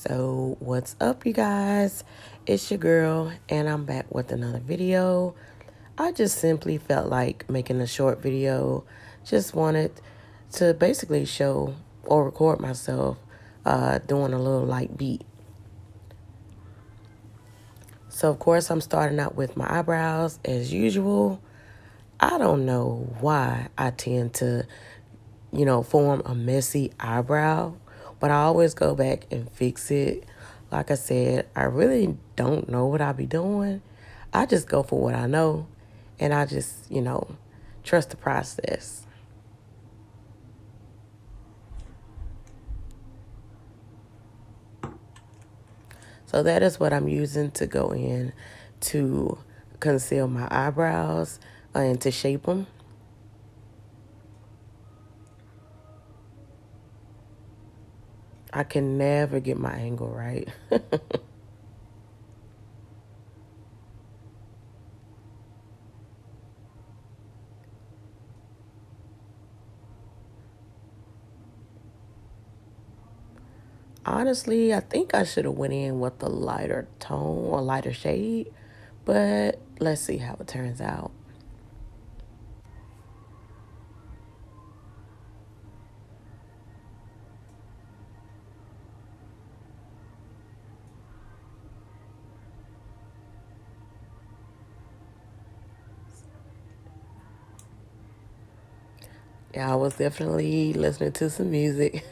So what's up, you guys? It's your girl, and I'm back with another video. I just simply felt like making a short video. Just wanted to basically show or record myself doing a little light beat. So of course I'm starting out with my eyebrows as usual. I don't know why I tend to, form a messy eyebrow, but I always go back and fix it. Like I said, I really don't know what I be doing. I just go for what I know, and I just, trust the process. So that is what I'm using to go in to conceal my eyebrows and to shape them. I can never get my angle right. Honestly, I think I should have went in with a lighter tone or lighter shade, but let's see how it turns out. Yeah, I was definitely listening to some music.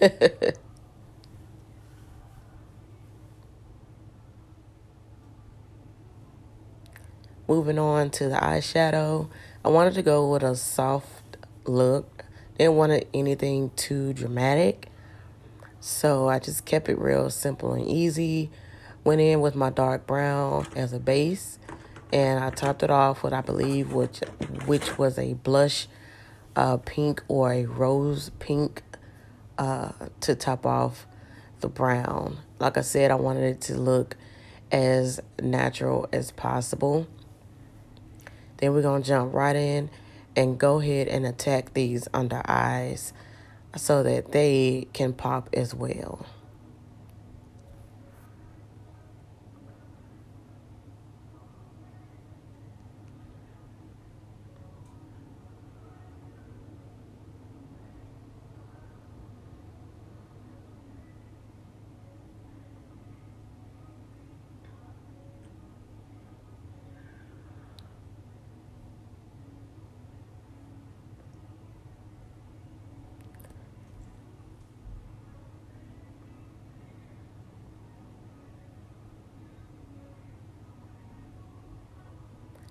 Moving on to the eyeshadow, I wanted to go with a soft look. Didn't want anything too dramatic. So I just kept it real simple and easy. Went in with my dark brown as a base. And I topped it off with, I believe, which was a blush pink or a rose pink to top off the brown. Like I said, I wanted it to look as natural as possible. Then we're going to jump right in and go ahead and attack these under eyes so that they can pop as well.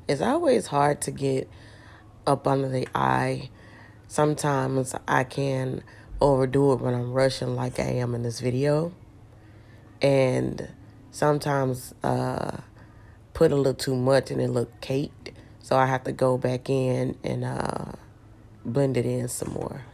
It's always hard to get up under the eye. Sometimes I can overdo it when I'm rushing like I am in this video. And sometimes put a little too much and it look caked. So I have to go back in and blend it in some more.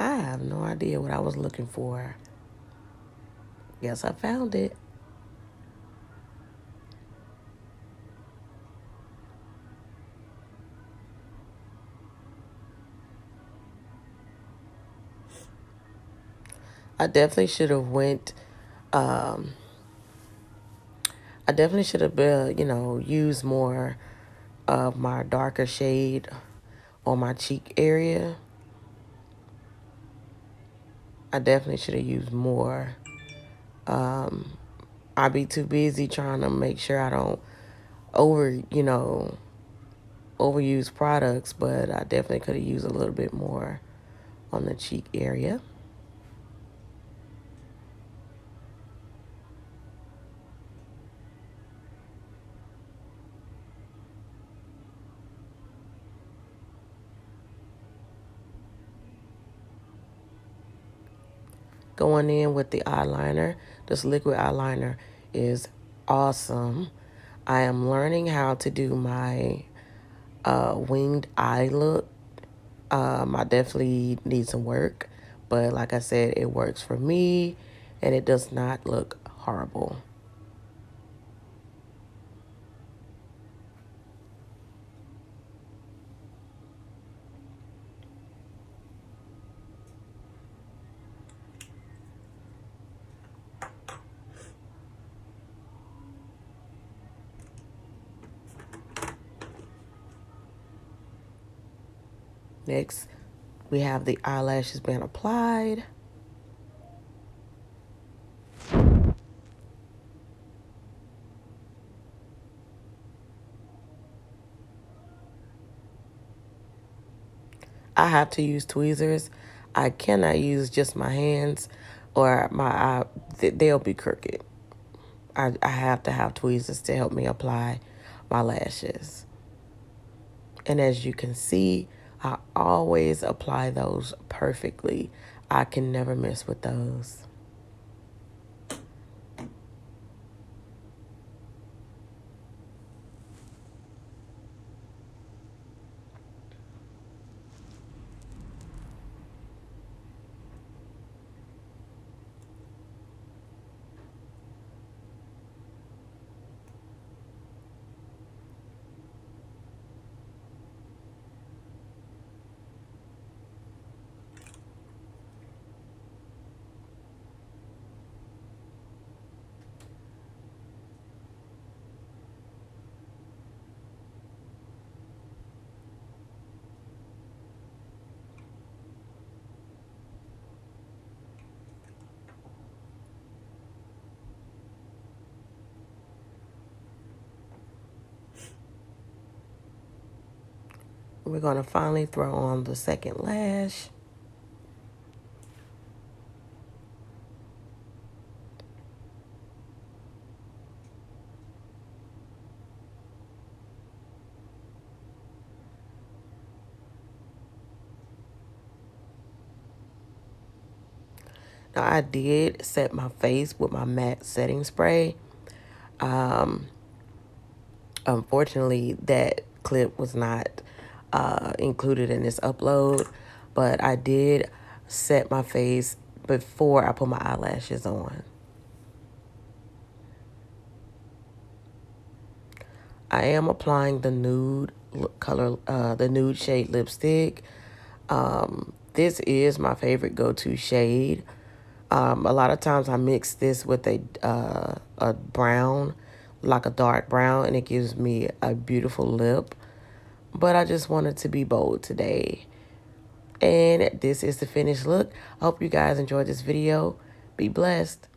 I have no idea what I was looking for. Guess I found it. I definitely should have went, um, I definitely should have, used more of my darker shade on my cheek area. I definitely should have used more. I'd be too busy trying to make sure I don't overuse products, but I definitely could have used a little bit more on the cheek area. Going in with the eyeliner. This liquid eyeliner is awesome. I am learning how to do my winged eye look. I definitely need some work, But like I said, it works for me and it does not look horrible. Next, we have the eyelashes being applied. I have to use tweezers. I cannot use just my hands or my eye. They'll be crooked. I have to have tweezers to help me apply my lashes. And as you can see, I always apply those perfectly. I can never mess with those. We're going to finally throw on the second lash. Now, I did set my face with my matte setting spray. Unfortunately, that clip was not included in this upload, but I did set my face before I put my eyelashes on. I am applying the nude color, the nude shade lipstick. This is my favorite go-to shade. A lot of times I mix this with a brown, like a dark brown, and it gives me a beautiful lip. But I just wanted to be bold today. And this is the finished look. I hope you guys enjoyed this video. Be blessed.